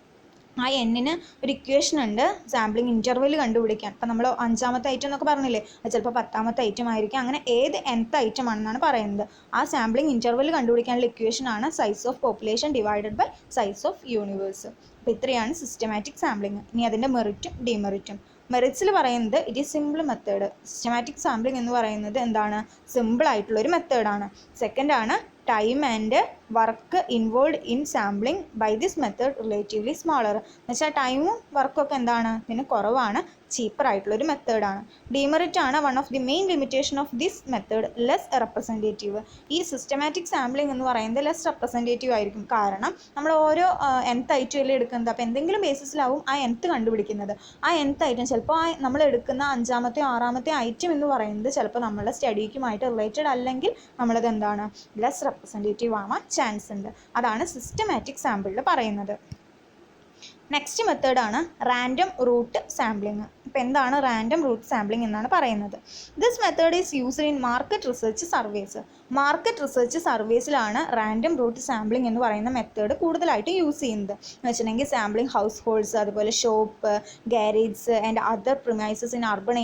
ആ എന്നിന് ഒരു ഇക്വേഷൻ ഉണ്ട് സാമ്പിളിംഗ് ഇൻ്റർവെൽ കണ്ടുപിടിക്കാൻ. അപ്പോൾ നമ്മൾ 5ാമത്തെ ഐറ്റം എന്നൊക്കെ പറഞ്ഞില്ലേ, അത് ചിലപ്പോൾ 10ാമത്തെ ഐറ്റം ആയിരിക്കും, അങ്ങനെ ഏത് nth ഐറ്റം ആണെന്നാണ് പറയുന്നത്. ആ സാമ്പിളിംഗ് ഇൻ്റർവെൽ കണ്ടുപിടിക്കാനുള്ള ഇക്വേഷൻ ആണ് size of population divided by size of universe. അപ്പോൾ ഇത്രയാണ് സിസ്റ്റമാറ്റിക് സാമ്പിളിംഗ്. ഇനി അതിൻ്റെ മെറിറ്റും ഡിമെറിറ്റും. മെറിറ്റ്സിൽ പറയുന്നത് it is simple method. Systematic sampling എന്ന് പറയുന്നത് എന്താണ്, സിമ്പിൾ ആയിട്ടുള്ളൊരു മെത്തേഡാണ്. സെക്കൻഡാണ് time and work involve in sampling by this method relatively smaller. എന്ന് വെച്ചാൽ ടൈമും വർക്കൊക്കെ എന്താണ്, ഇതിന് കുറവാണ്, ചീപ്പർ ആയിട്ടുള്ളൊരു മെത്തേഡാണ്. ഡിമെറിറ്റ് ആണ് one of the main limitation of this method, less representative. ഈ സിസ്റ്റമാറ്റിക് സാമ്പിളിംഗ് എന്ന് പറയുന്നത് ലെസ് റെപ്രസെൻറ്റേറ്റീവ് ആയിരിക്കും. കാരണം നമ്മൾ ഓരോ nth ഐറ്റം അല്ലേ എടുക്കുന്നത്, അപ്പോൾ എന്തെങ്കിലും ബേസിസിലാവും ആ nth കണ്ടുപിടിക്കുന്നത്. ആ nth ഐറ്റം ചിലപ്പോൾ നമ്മൾ എടുക്കുന്ന 5ാമത്തെയോ 6ാമത്തെ ഐറ്റം എന്ന് പറയുന്നത് ചിലപ്പോൾ നമ്മളുടെ സ്റ്റഡിക്കുമായിട്ട് റിലേറ്റഡ് അല്ലെങ്കിൽ നമ്മളത് എന്താണ്, ലെസ് റെപ്രസെൻറ്റേറ്റീവ് ആവാൻ ചാൻസ് ഉണ്ട്. അതാണ് സിസ്റ്റമാറ്റിക് സാമ്പിളിൽ പറയുന്നത്. നെക്സ്റ്റ് മെത്തേഡാണ് റാൻഡം റൂട്ട് സാമ്പിളിംഗ്. ഇപ്പോൾ എന്താണ് റാൻഡം റൂട്ട് സാമ്പിളിംഗ് എന്നാണ് പറയുന്നത്. This method is used in market research surveys. Market research സർവേസിലാണ് റാൻഡം റൂട്ട് സാമ്പിളിംഗ് എന്ന് പറയുന്ന മെത്തേഡ് കൂടുതലായിട്ട് യൂസ് ചെയ്യുന്നത്. എന്ന് വെച്ചിട്ടുണ്ടെങ്കിൽ സാമ്പിളിംഗ് ഹൗസ് ഹോൾഡ്സ്, അതുപോലെ shop, garage and other premises in urban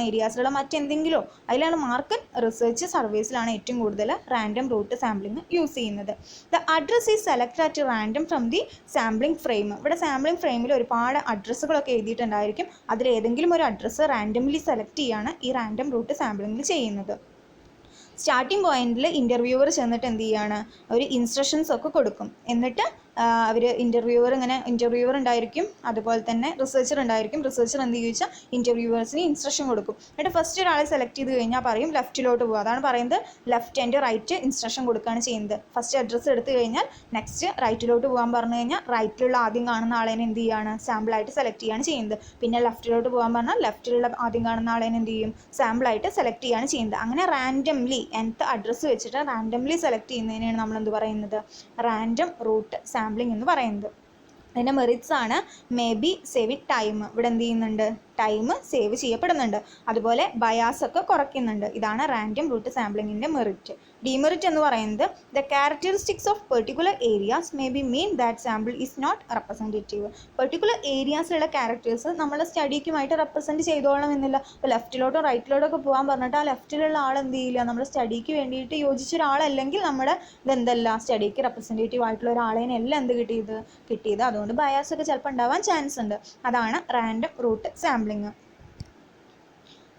ഏരിയാസിലുള്ള മറ്റെന്തെങ്കിലും അതിലാണ് മാർക്കറ്റ് റിസർച്ച് സർവേസിലാണ് ഏറ്റവും കൂടുതൽ റാൻഡം റൂട്ട് സാമ്പിളിംഗ് യൂസ് ചെയ്യുന്നത്. The address is select at random from the sampling frame. ഇവിടെ സാമ്പിളിംഗ് ഫ്രെയിമിൽ ഒരുപാട് അഡ്രസ്സുകളൊക്കെ എഴുതിയിട്ടുണ്ടായിരിക്കും. അതിൽ ഏതെങ്കിലും ഒരു അഡ്രസ്സ് റാൻഡംലി സെലക്ട് ചെയ്യാണ് ഈ റാൻഡം റൂട്ട് സാമ്പിളിംഗ് ചെയ്യുന്നത്. സ്റ്റാർട്ടിംഗ് പോയിന്റിൽ ഇൻ്റർവ്യൂവർ ചെന്നിട്ട് എന്ത് ചെയ്യാണ്, ഒരു ഇൻസ്ട്രക്ഷൻസ് ഒക്കെ കൊടുക്കും. എന്നിട്ട് അവർ ഇൻ്റർവ്യൂവർ ഉണ്ടായിരിക്കും, അതുപോലെ തന്നെ റിസർച്ചർ ഉണ്ടായിരിക്കും. റിസർച്ചർ എന്ത് ചോദിച്ചാൽ ഇൻ്റർവ്യൂവേഴ്സിന് ഇൻസ്ട്രക്ഷൻ കൊടുക്കും. എന്നിട്ട് ഫസ്റ്റ് ഒരാളെ സെലക്ട് ചെയ്ത് കഴിഞ്ഞാൽ പറയും ലെഫ്റ്റിലോട്ട് പോകുക. അതാണ് പറയുന്നത് ലെഫ്റ്റ് ആൻഡ് റൈറ്റ് ഇൻസ്ട്രക്ഷൻ കൊടുക്കുകയാണ് ചെയ്യുന്നത്. ഫസ്റ്റ് അഡ്രസ്സ് എടുത്തു കഴിഞ്ഞാൽ നെക്സ്റ്റ് റൈറ്റിലോട്ട് പോകാൻ പറഞ്ഞു കഴിഞ്ഞാൽ റൈറ്റിലുള്ള ആദ്യം കാണുന്ന ആളേനെ എന്ത് ചെയ്യുകയാണ്, സാമ്പിളായിട്ട് സെലക്ട് ചെയ്യുകയാണ് ചെയ്യുന്നത്. പിന്നെ ലെഫ്റ്റിലോട്ട് പോകാൻ പറഞ്ഞാൽ ലെഫ്റ്റിലുള്ള ആദ്യം കാണുന്ന ആളേനെ എന്ത് ചെയ്യും, സാമ്പിളായിട്ട് സെലക്ട് ചെയ്യുകയാണ് ചെയ്യുന്നത്. അങ്ങനെ റാൻഡംലി nth അഡ്രസ്സ് വെച്ചിട്ട് റാൻഡംലി സെലക്ട് ചെയ്യുന്നതിനാണ് നമ്മൾ എന്ത് പറയുന്നത്, റാൻഡം റൂട്ട് സാമ്പിളിംഗ് എന്ന് പറയുന്നത്. അതിൻ്റെ മെറിറ്റ്സ് ആണ് മേ ബി സേവിങ് ടൈം. ഇവിടെ എന്ത് ചെയ്യുന്നുണ്ട്, ടൈം സേവ് ചെയ്യപ്പെടുന്നുണ്ട്. അതുപോലെ ബയാസ് ഒക്കെ കുറയ്ക്കുന്നുണ്ട്. ഇതാണ് റാൻഡം റൂട്ട് സാമ്പിളിങ്ങിൻ്റെ മെറിറ്റ്. ഡിമെറിറ്റ് എന്ന് പറയുന്നത് the characteristics of particular areas may be mean that sample is not representative. Particular ഏരിയാസിലുള്ള ക്യാരക്ടേഴ്സ് നമ്മളെ സ്റ്റഡിക്കുമായിട്ട് റെപ്രസെൻറ്റ് ചെയ്തോളണം എന്നില്ല. ഇപ്പോൾ ലെഫ്റ്റിലോട്ടോ റൈറ്റിലോട്ടൊക്കെ പോകാൻ പറഞ്ഞിട്ട് ആ ലെഫ്റ്റിലുള്ള ആൾ എന്ത് ചെയ്യില്ല, നമ്മുടെ സ്റ്റഡിക്ക് വേണ്ടിയിട്ട് യോജിച്ച ഒരാളല്ലെങ്കിൽ നമ്മുടെ ഇതെന്തല്ല, സ്റ്റഡിക്ക് റെപ്രസെൻറ്റേറ്റീവ് ആയിട്ടുള്ള ഒരാളേനെല്ലാം എന്ത് കിട്ടിയത്. അതുകൊണ്ട് ബയാസ് ഒക്കെ ചിലപ്പോൾ ഉണ്ടാവാൻ ചാൻസ് ഉണ്ട്. അതാണ് റാൻഡം റൂട്ട് സാമ്പിളിങ്.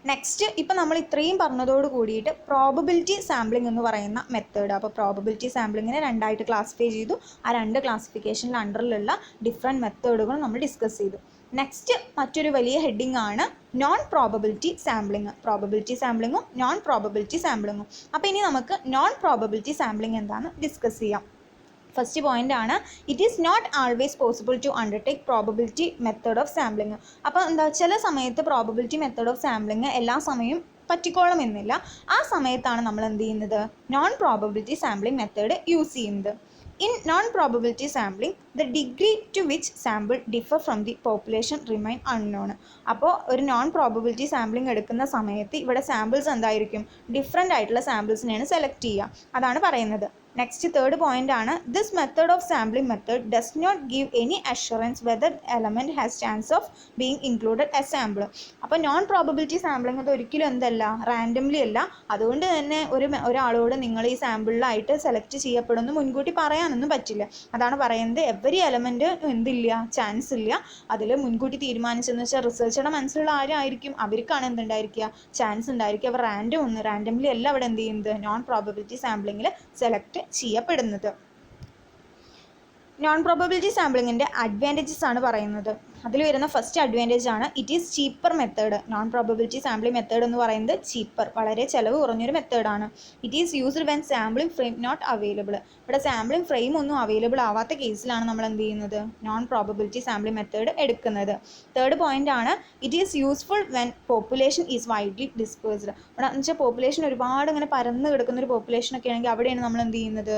നെക്സ്റ്റ് ഇപ്പോൾ നമ്മൾ ഇത്രയും പറഞ്ഞതോട് കൂടിയിട്ട് പ്രോബബിലിറ്റി സാമ്പിളിംഗ് എന്ന് പറയുന്ന മെത്തേഡ്. അപ്പോൾ പ്രോബബിലിറ്റി സാമ്പിളിങ്ങിനെ രണ്ടായിട്ട് ക്ലാസിഫൈ ചെയ്തു. ആ രണ്ട് ക്ലാസിഫിക്കേഷനിൽ അണ്ടറിലുള്ള ഡിഫറെൻറ്റ് മെത്തേഡുകൾ നമ്മൾ ഡിസ്കസ് ചെയ്തു. നെക്സ്റ്റ് മറ്റൊരു വലിയ ഹെഡിങ് ആണ് നോൺ പ്രോബബിലിറ്റി സാമ്പിളിംഗ്. പ്രോബബിലിറ്റി സാമ്പിളിങ്ങും നോൺ പ്രോബബിലിറ്റി സാമ്പിളിങ്ങും. അപ്പോൾ ഇനി നമുക്ക് നോൺ പ്രോബബിലിറ്റി സാമ്പിളിംഗ് എന്താണെന്ന് ഡിസ്കസ് ചെയ്യാം. ഫസ്റ്റ് പോയിന്റ് ആണ് it is not always possible to undertake probability method of sampling. അപ്പോൾ എന്താ, ചില സമയത്ത് പ്രോബബിലിറ്റി മെത്തേഡ് ഓഫ് സാമ്പിളിംഗ് എല്ലാ സമയവും പറ്റിക്കോളും എന്നില്ല. ആ സമയത്താണ് നമ്മൾ എന്ത് ചെയ്യുന്നത്, non probability sampling method use ചെയ്യുന്നത്. In non-probability sampling, the degree to which sample differ from the population remain unknown. അപ്പോൾ ഒരു നോൺ പ്രോബബിലിറ്റി സാമ്പിളിംഗ് എടുക്കുന്ന സമയത്ത് ഇവിടെ സാമ്പിൾസ് എന്തായിരിക്കും, ഡിഫറെൻ്റ് ആയിട്ടുള്ള സാമ്പിൾസിനെയാണ് സെലക്ട് ചെയ്യുക. അതാണ് പറയുന്നത്. നെക്സ്റ്റ് തേർഡ് പോയിന്റ് ആണ് this method of sampling method does not give any assurance whether element has chance of being included a sample. അപ്പോൾ നോൺ പ്രോബബിലിറ്റി സാമ്പിളിംഗ് അത് ഒരിക്കലും എന്തല്ല, റാൻഡംലി അല്ല. അതുകൊണ്ട് തന്നെ ഒരാളോട് നിങ്ങൾ ഈ സാമ്പിളിലായിട്ട് സെലക്ട് ചെയ്യപ്പെടുമെന്ന് മുൻകൂട്ടി പറയാനൊന്നും പറ്റില്ല. അതാണ് പറയുന്നത് എവരി എലമെൻറ്റ് എന്തില്ല, ചാൻസ് ഇല്ല. അതിൽ മുൻകൂട്ടി തീരുമാനിച്ചെന്ന് വെച്ചാൽ റിസർച്ചറുടെ മനസ്സിലുള്ള ആരായിരിക്കും, അവർക്കാണ് എന്തുണ്ടായിരിക്കുക, ചാൻസ് ഉണ്ടായിരിക്കുക. അവർ റാൻഡംലി അല്ല അവിടെ എന്ത് ചെയ്യുന്നത്, നോൺ പ്രോബബിലിറ്റി സാമ്പിളിങ്ങിൽ സെലക്ട് ചെയ്യപ്പെടുന്നത്. നോൺ പ്രോബബിലിറ്റി സാമ്പിളിങ്ങിൻ്റെ അഡ്വാൻറ്റേജസ് ആണ് പറയുന്നത്. അതിൽ വരുന്ന ഫസ്റ്റ് അഡ്വാൻറ്റേജ് ആണ് it is cheaper method. Non probability sampling method എന്ന് പറയുന്നത് ചീപ്പർ, വളരെ ചിലവ് കുറഞ്ഞൊരു മെത്തേഡാണ്. It is used when sampling frame not available. ഇവിടെ സാമ്പിളിംഗ് ഫ്രെയിം ഒന്നും അവൈലബിൾ ആവാത്ത കേസിലാണ് നമ്മൾ എന്ത് ചെയ്യുന്നത്, നോൺ പ്രോബബിലിറ്റി സാമ്പിളിംഗ് മെത്തേഡ് എടുക്കുന്നത്. തേർഡ് പോയിന്റ് ആണ് it is useful when population is widely dispersed. ഇവിടെ എന്ന് വെച്ചാൽ പോപ്പുലേഷൻ ഒരുപാട് ഇങ്ങനെ പരന്ന് കിടക്കുന്ന ഒരു പോപ്പുലേഷൻ ഒക്കെ ആണെങ്കിൽ അവിടെയാണ് നമ്മൾ എന്ത് ചെയ്യുന്നത്,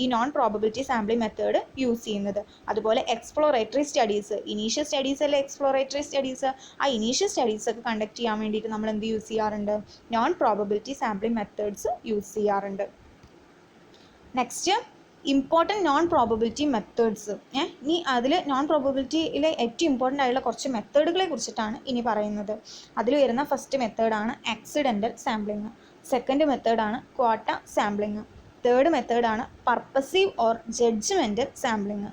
ഈ non probability sampling method use ചെയ്യുന്നത്. അതുപോലെ എക്സ്പ്ലോറേറ്ററി സ്റ്റഡീസ്, ഇനീഷ്യൽ സ്റ്റഡീസ് അല്ലേ എക്സ്പ്ലോറേറ്ററി സ്റ്റഡീസ്, ആ ഇനീഷ്യൽ സ്റ്റഡീസ് ഒക്കെ കണ്ടക്ട് ചെയ്യാൻ വേണ്ടിയിട്ട് നമ്മൾ എന്ത് യൂസ് ചെയ്യാറുണ്ട്, non probability sampling methods use ചെയ്യാറുണ്ട്. Next important non probability methods. ഇനി അതിൽ നോൺ പ്രോബബിലിറ്റിയിലെ ഏറ്റവും ഇമ്പോർട്ടൻ്റ് ആയിട്ടുള്ള കുറച്ച് മെത്തേഡുകളെ കുറിച്ചിട്ടാണ് ഇനി പറയുന്നത്. അതിൽ വരുന്ന ഫസ്റ്റ് മെത്തേഡാണ് ആക്സിഡൻ്റൽ സാമ്പിളിങ്, സെക്കൻഡ് മെത്തേഡാണ് ക്വാട്ട സാമ്പിളിങ്, തേർഡ് മെത്തേഡാണ് പർപ്പസീവ് ഓർ ജഡ്ജ്മെൻറ്റൽ സാമ്പിളിങ്,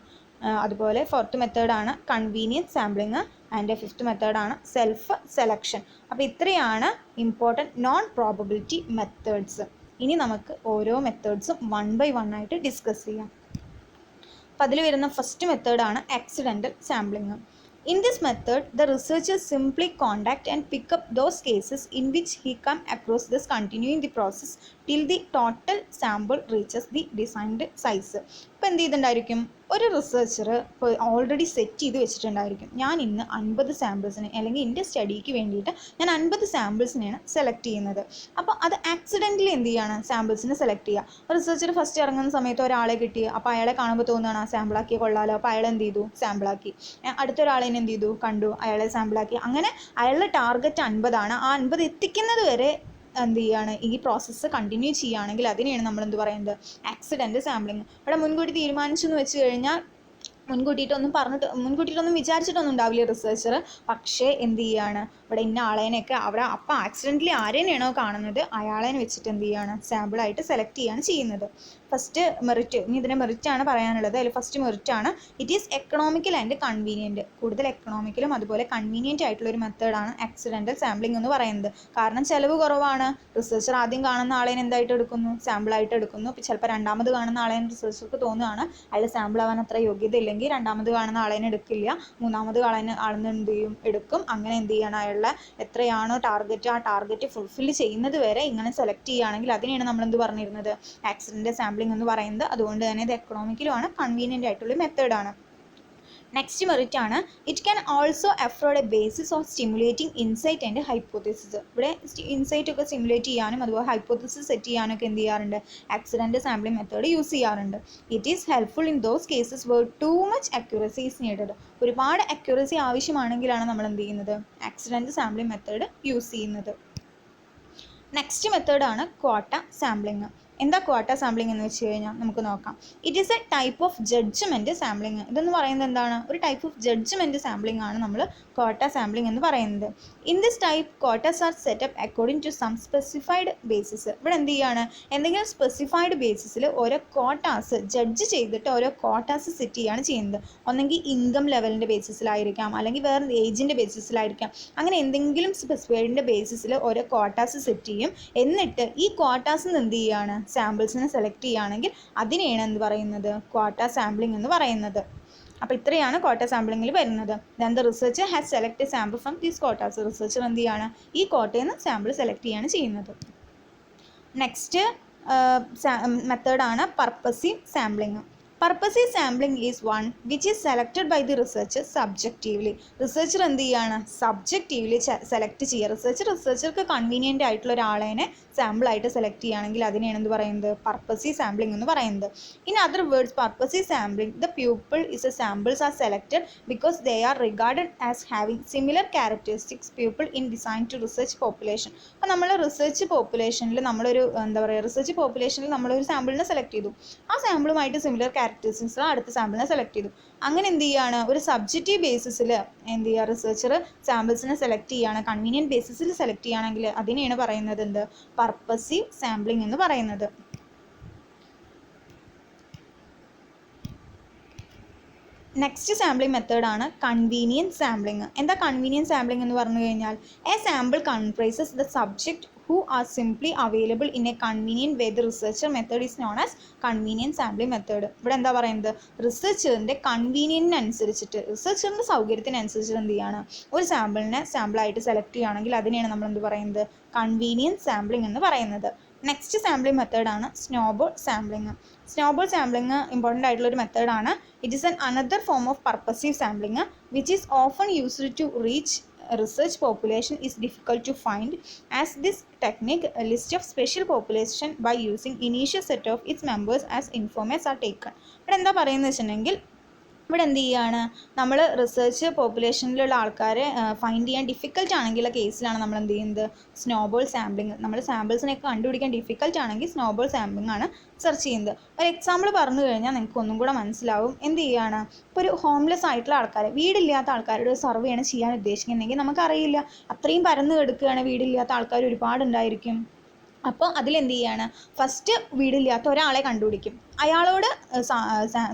അതുപോലെ ഫോർത്ത് മെത്തേഡാണ് കൺവീനിയൻറ്റ് സാമ്പിളിങ്, ആൻഡ് ഫിഫ്ത്ത് മെത്തേഡാണ് സെൽഫ് സെലക്ഷൻ. അപ്പോൾ ഇത്രയാണ് ഇമ്പോർട്ടൻറ്റ് നോൺ പ്രോബബിലിറ്റി മെത്തേഡ്സ്. ഇനി നമുക്ക് ഓരോ മെത്തേഡ്സും 1 by 1 ആയിട്ട് ഡിസ്കസ് ചെയ്യാം. അപ്പോൾ അതിൽ വരുന്ന ഫസ്റ്റ് മെത്തേഡാണ് accidental sampling. In this method, the researcher simply contact and pick up those cases in which he come across, thus continuing the process till the total sample reaches the designed size. ഇപ്പോൾ എന്ത് ചെയ്തിട്ടുണ്ടായിരിക്കും, ഒരു researcher ഇപ്പോൾ already set ചെയ്ത് വെച്ചിട്ടുണ്ടായിരിക്കും, ഞാൻ ഇന്ന് 50 സാമ്പിൾസിന് അല്ലെങ്കിൽ എൻ്റെ സ്റ്റഡിക്ക് വേണ്ടിയിട്ട് ഞാൻ 50 സാമ്പിൾസിനെയാണ് സെലക്ട് ചെയ്യുന്നത്. അപ്പോൾ അത് ആക്സിഡൻ്റലി എന്ത് ചെയ്യാണ്, സാമ്പിൾസിനെ സെലക്ട് ചെയ്യുക. റിസർച്ചർ ഫസ്റ്റ് ഇറങ്ങുന്ന സമയത്ത് ഒരാളെ കിട്ടി, അപ്പോൾ അയാളെ കാണുമ്പോൾ തോന്നുകയാണ് ആ സാമ്പിളാക്കി കൊള്ളാലോ, അപ്പോൾ അയാൾ എന്ത് ചെയ്തു, സാമ്പിളാക്കി. അടുത്തൊരാളെ എന്ത് ചെയ്തു, കണ്ടു, അയാളെ സാമ്പിളാക്കി. അങ്ങനെ അയാളുടെ ടാർഗറ്റ് 50 ആണ്. ആ 50 എത്തിക്കുന്നത് വരെ എന്ത് ചെയ്യുകയാണ്, ഈ പ്രോസസ്സ് കണ്ടിന്യൂ ചെയ്യുകയാണെങ്കിൽ അതിനെയാണ് നമ്മൾ എന്ത് പറയുന്നത്, ആക്സിഡൻ്റ് സാമ്പിളിങ്. ഇവിടെ മുൻകൂട്ടി തീരുമാനിച്ചു എന്ന് വെച്ച് കഴിഞ്ഞാൽ മുൻകൂട്ടിയിട്ടൊന്നും വിചാരിച്ചിട്ടൊന്നും ഉണ്ടാവില്ല റിസർച്ചർ. പക്ഷേ എന്ത് ചെയ്യുകയാണ്, ഇവിടെ ഇന്ന ആളേനെയൊക്കെ അവിടെ അപ്പം ആക്സിഡൻ്റലി ആരെയാണോ കാണുന്നത് അയാളെ വെച്ചിട്ട് എന്ത് ചെയ്യുകയാണ്, സാമ്പിളായിട്ട് സെലക്ട് ചെയ്യുകയാണ് ചെയ്യുന്നത്. ഫസ്റ്റ് മെറിറ്റ്, ഇനി ഇതിൻ്റെ മെറിറ്റാണ് പറയാനുള്ളത്. അതിൽ ഫസ്റ്റ് മെറിറ്റാണ് it is economical and convenient. കൂടുതൽ എക്കണോമിക്കലും അതുപോലെ കൺവീനിയൻറ്റ് ആയിട്ടുള്ളൊരു മെത്തേഡാണ് ആക്സിഡൻ്റൽ സാമ്പിളിംഗ് എന്ന് പറയുന്നത്. കാരണം ചിലവ് കുറവാണ്. റിസർച്ചർ ആദ്യം കാണുന്ന ആളെ എന്തായിട്ട് എടുക്കുന്നു, സാമ്പിളായിട്ട് എടുക്കുന്നു. ചിലപ്പോൾ രണ്ടാമത് കാണുന്ന ആളെ റിസർച്ചർക്ക് തോന്നുകയാണ് അയാൾ സാമ്പിൾ ആവാൻ അത്ര യോഗ്യത ഇല്ലെങ്കിൽ രണ്ടാമത് കാണുന്ന ആളെ എടുക്കില്ല, മൂന്നാമത് ആളെന്ന് എന്ത് ചെയ്യും, എടുക്കും. അങ്ങനെ എന്ത് ചെയ്യണം, അയാളുടെ എത്രയാണോ ടാർഗറ്റ് ആ ടാർഗറ്റ് ഫുൾഫിൽ ചെയ്യുന്നത് വരെ ഇങ്ങനെ സെലക്ട് ചെയ്യുകയാണെങ്കിൽ അതിനെയാണ് നമ്മൾ എന്ത് പറഞ്ഞിരുന്നത്, ആക്സിഡൻ്റൽ സാമ്പിളിംഗ് എന്ന് പറയുന്നത്. അതുകൊണ്ട് തന്നെ ഇത് എക്കണോമിക്കലുമാണ്, കൺവീനിയൻ്റ് ആയിട്ടുള്ള മെത്തേഡാണ്. നെക്സ്റ്റ് മെറിറ്റ് ആണ് it can also afford a basis of stimulating insight and hypothesis. ഇവിടെ ഇൻസൈറ്റ് ഒക്കെ സ്റ്റിമുലേറ്റ് ചെയ്യാനും അതുപോലെ ഹൈപ്പോത്തിസിസ് സെറ്റ് ചെയ്യാനും ഒക്കെ എന്ത് ചെയ്യാറുണ്ട്, ആക്സിഡൻ്റൽ സാമ്പിളിംഗ് മെത്തേഡ് യൂസ് ചെയ്യാറുണ്ട്. It is helpful in those cases where too much accuracy is needed. ഒരുപാട് അക്യുറസി ആവശ്യമാണെങ്കിലാണ് നമ്മൾ എന്ത് ചെയ്യുന്നത്, ആക്സിഡൻ്റൽ സാമ്പിളിംഗ് മെത്തേഡ് യൂസ് ചെയ്യുന്നത്. നെക്സ്റ്റ് മെത്തേഡാണ് ക്വാട്ട സാമ്പിളിംഗ്. എന്താ ക്വാട്ട സാമ്പിളിംഗ് എന്ന് വെച്ച് കഴിഞ്ഞാൽ നമുക്ക് നോക്കാം. It is a type of judgement sampling. ഇതെന്ന് പറയുന്നത് എന്താണ്, ഒരു ടൈപ്പ് ഓഫ് ജഡ്ജ്മെൻറ്റ് സാമ്പിളിംഗ് ആണ് നമ്മൾ ക്വാട്ട സാമ്പിളിംഗ് എന്ന് പറയുന്നത്. In this type quotas are set up according to some specified basis. ഇവിടെ എന്ത് ചെയ്യാണ്, എന്തെങ്കിലും സ്പെസിഫൈഡ് ബേസിസിൽ ഓരോ ക്വാട്ടാസ് ജഡ്ജ് ചെയ്തിട്ട് ഓരോ ക്വാട്ടാസ് സെറ്റ് ചെയ്യുകയാണ് ചെയ്യുന്നത്. ഒന്നെങ്കിൽ ഇൻകം ലെവലിൻ്റെ ബേസിസിലായിരിക്കാം, അല്ലെങ്കിൽ വേറെ ഏജിൻ്റെ ബേസിസിലായിരിക്കാം. അങ്ങനെ എന്തെങ്കിലും സ്പെസിഫൈഡിൻ്റെ ബേസിസിൽ ഓരോ ക്വാട്ടാസ് സെറ്റ് ചെയ്യും. എന്നിട്ട് ഈ ക്വാട്ടാസിൽ എന്ത് ചെയ്യുകയാണ്, സാമ്പിൾസിനെ സെലക്ട് ചെയ്യുകയാണെങ്കിൽ അതിനെയാണ് എന്ത് പറയുന്നത്, ക്വാട്ട സാമ്പിളിംഗ് എന്ന് പറയുന്നത്. അപ്പോൾ ഇത്രയാണ് ക്വാട്ട സാമ്പിളിങ്ങിൽ വരുന്നത്. Then the researcher has select a sample from these quotas. Researcher എന്ത് ചെയ്യാണ്, ഈ ക്വാട്ടയിൽ നിന്ന് സാമ്പിൾ സെലക്ട് ചെയ്യാണ് ചെയ്യുന്നത്. നെക്സ്റ്റ് മെത്തേഡാണ് purposive sampling. Purposive sampling is one which is selected by the researcher subjectively. Researcher എന്ത് ചെയ്യാണ്, സബ്ജക്റ്റീവ്ലി സെലക്ട് ചെയ്യുക. റിസർച്ചർക്ക് കൺവീനിയൻ്റ് ആയിട്ടുള്ള ഒരാളെ സാമ്പിളായിട്ട് സെലക്ട് ചെയ്യുകയാണെങ്കിൽ അതിനെയാണ് എന്ത് പറയുന്നത്, പർപ്പസീവ് സാമ്പിളിംഗ് എന്ന് പറയുന്നത്. In other words, purposive sampling the pupil is a samples are selected because they are regarded as having similar characteristics people in design to research population. അപ്പോൾ നമ്മൾ റിസർച്ച് പോപ്പുലേഷനിൽ നമ്മളൊരു റിസർച്ച് പോപ്പുലേഷനിൽ നമ്മളൊരു സാമ്പിളിനെ സെലക്ട് ചെയ്തു. ആ സാമ്പിളുമായിട്ട് similar characteristics അടുത്ത സാമ്പിളിനെ select ചെയ്തു. അങ്ങനെ എന്ത് ചെയ്യുകയാണ്, ഒരു സബ്ജക്റ്റീവ് ബേസിസിൽ എന്ത് ചെയ്യുക, റിസർച്ചർ സാമ്പിൾസിനെ സെലക്ട് ചെയ്യുകയാണ്, കൺവീനിയൻറ്റ് ബേസിസിൽ സെലക്ട് ചെയ്യുകയാണെങ്കിൽ അതിനെയാണ് പറയുന്നത് എന്ത്, പർപ്പസീവ് സാമ്പിളിംഗ് എന്ന് പറയുന്നത്. നെക്സ്റ്റ് സാമ്പിളിംഗ് മെത്തേഡാണ് കൺവീനിയൻറ്റ് സാമ്പിളിംഗ്. എന്താ കൺവീനിയൻറ്റ് സാമ്പിളിംഗ് എന്ന് പറഞ്ഞു കഴിഞ്ഞാൽ, A sample comprises the subject who are simply available in a convenient way. The researcher method is known as convenient sampling method. ഇവിടെ എന്താ പറയുന്നത്, റിസർച്ചറിൻ്റെ കൺവീനിയൻറ്റിനനുസരിച്ചിട്ട്, റിസർച്ചറിൻ്റെ സൗകര്യത്തിനനുസരിച്ചിട്ട് എന്ത് ചെയ്യാണ്, ഒരു സാമ്പിളായിട്ട് സെലക്ട് ചെയ്യുകയാണെങ്കിൽ അതിനെയാണ് നമ്മൾ എന്ത് പറയുന്നത്, കൺവീനിയൻറ്റ് സാമ്പിളിംഗ് എന്ന് പറയുന്നത്. നെക്സ്റ്റ് സാമ്പിളിംഗ് മെത്തേഡാണ് snowball sampling. Snowball sampling important ആയിട്ടുള്ളൊരു മെത്തേഡാണ്. It is another form of purposive sampling which is often used to reach research population is difficult to find, as this technique list of special population by using initial set of its members as informants are taken. ഇവിടെ എന്താ പറയുന്നത് വെച്ചിട്ടുണ്ടെങ്കിൽ, ഇവിടെ എന്ത് ചെയ്യുകയാണ്, നമ്മൾ research പോപ്പുലേഷനിലുള്ള ആൾക്കാരെ find ചെയ്യാൻ ഡിഫിക്കൽട്ട് ആണെങ്കിലുള്ള കേസിലാണ് നമ്മൾ എന്ത് ചെയ്യുന്നത്, സ്നോബോൾ സാമ്പിളിംഗ്. നമ്മൾ സാമ്പിൾസിനെയൊക്കെ കണ്ടുപിടിക്കാൻ ഡിഫിക്കൽട്ട് ആണെങ്കിൽ സ്നോബോൾ സാമ്പിളിംഗ് ആണ് സെർച്ച് ചെയ്യുന്നത്. ഒരു എക്സാമ്പിൾ പറഞ്ഞു കഴിഞ്ഞാൽ നിങ്ങൾക്ക് ഒന്നും കൂടെ മനസ്സിലാവും. എന്ത് ചെയ്യുകയാണ്, ഇപ്പോൾ ഒരു ഹോംലെസ് ആയിട്ടുള്ള ആൾക്കാരെ, വീടില്ലാത്ത ആൾക്കാരുടെ സർവേയാണ് ചെയ്യാൻ ഉദ്ദേശിക്കുന്നുണ്ടെങ്കിൽ നമുക്കറിയില്ല, അത്രയും പരന്ന് കിടക്കുകയാണ്, വീടില്ലാത്ത ആൾക്കാർ ഒരുപാടുണ്ടായിരിക്കും. അപ്പോൾ അതിലെന്ത് ചെയ്യാണ്, ഫസ്റ്റ് വീടില്ലാത്ത ഒരാളെ കണ്ടുപിടിക്കും, അയാളോട്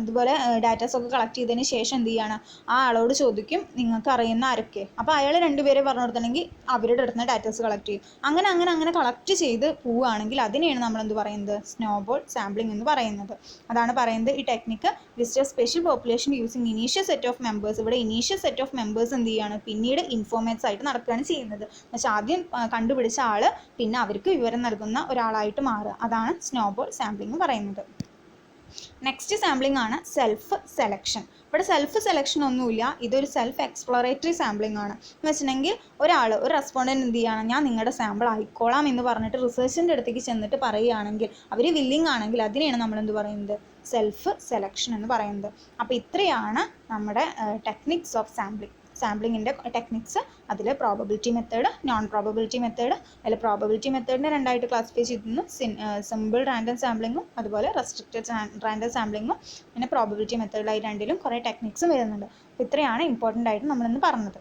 ഇതുപോലെ ഡാറ്റാസൊക്കെ കളക്ട് ചെയ്തതിന് ശേഷം എന്ത് ചെയ്യാണ്, ആ ആളോട് ചോദിക്കും നിങ്ങൾക്ക് അറിയുന്ന ആരൊക്കെ. അപ്പോൾ അയാൾ രണ്ടുപേരെ പറഞ്ഞു കൊടുത്തിട്ടുണ്ടെങ്കിൽ അവരുടെ അടുത്ത് നിന്ന് ഡാറ്റാസ് കളക്ട് ചെയ്യും. അങ്ങനെ കളക്ട് ചെയ്ത് പോവുകയാണെങ്കിൽ അതിനെയാണ് നമ്മൾ എന്ത് പറയുന്നത്, സ്നോബോൾ സാമ്പിളിംഗ് എന്ന് പറയുന്നത്. അതാണ് പറയുന്നത്, ഈ technique list of special population using initial set of members. ഇവിടെ ഇനീഷ്യൽ സെറ്റ് ഓഫ് മെമ്പേഴ്സ് എന്ത് ചെയ്യാണ്, പിന്നീട് ഇൻഫോർമേറ്റ്സ് ആയിട്ട് നടക്കുകയാണ് ചെയ്യുന്നത്. എന്നുവെച്ചാൽ ആദ്യം കണ്ടുപിടിച്ച ആൾ പിന്നെ അവർക്ക് വിവരം നൽകുന്ന ഒരാളായിട്ട് മാറുക. അതാണ് സ്നോബോൾ സാമ്പിളിംഗ് പറയുന്നത്. നെക്സ്റ്റ് സാമ്പിളിംഗ് ആണ് സെൽഫ് സെലക്ഷൻ. ഇവിടെ സെൽഫ് സെലക്ഷൻ ഒന്നുമില്ല, ഇതൊരു സെൽഫ് എക്സ്പ്ലോറേറ്ററി സാമ്പിളിംഗ് ആണ്. എന്ന് വെച്ചിട്ടുണ്ടെങ്കിൽ ഒരു റെസ്പോണ്ടൻറ്റ് എന്ത് ചെയ്യുകയാണ്, ഞാൻ നിങ്ങളുടെ സാമ്പിൾ ആയിക്കോളാം എന്ന് പറഞ്ഞിട്ട് റിസർച്ചിൻ്റെ അടുത്തേക്ക് ചെന്നിട്ട് പറയുകയാണെങ്കിൽ, അവർ വില്ലിങ് ആണെങ്കിൽ അതിനെയാണ് നമ്മൾ എന്ത് പറയുന്നത്, സെൽഫ് സെലക്ഷൻ എന്ന് പറയുന്നത്. അപ്പോൾ ഇത്രയാണ് നമ്മുടെ ടെക്നിക്സ് ഓഫ് സാമ്പിളിങ്ങിൻ്റെ ടെക്നിക്സ്. അതിൽ probability method, non probability method. അതിൽ പ്രോബബിലിറ്റി മെത്തേഡിനെ രണ്ടായിട്ട് ക്ലാസിഫൈ ചെയ്തിരുന്നു, സിമ്പിൾ റാൻഡം സാമ്പിളിങ്ങും അതുപോലെ റെസ്ട്രിക്റ്റഡ് റാൻഡം സാമ്പിളിങ്ങും. പിന്നെ പ്രോബബിലിറ്റി മെത്തേഡിലായി രണ്ടിലും കുറേ ടെക്നിക്സും വരുന്നുണ്ട്. അപ്പോൾ ഇത്രയാണ് ഇമ്പോർട്ടൻ്റ് ആയിട്ട് നമ്മളിന്ന് പറഞ്ഞത്.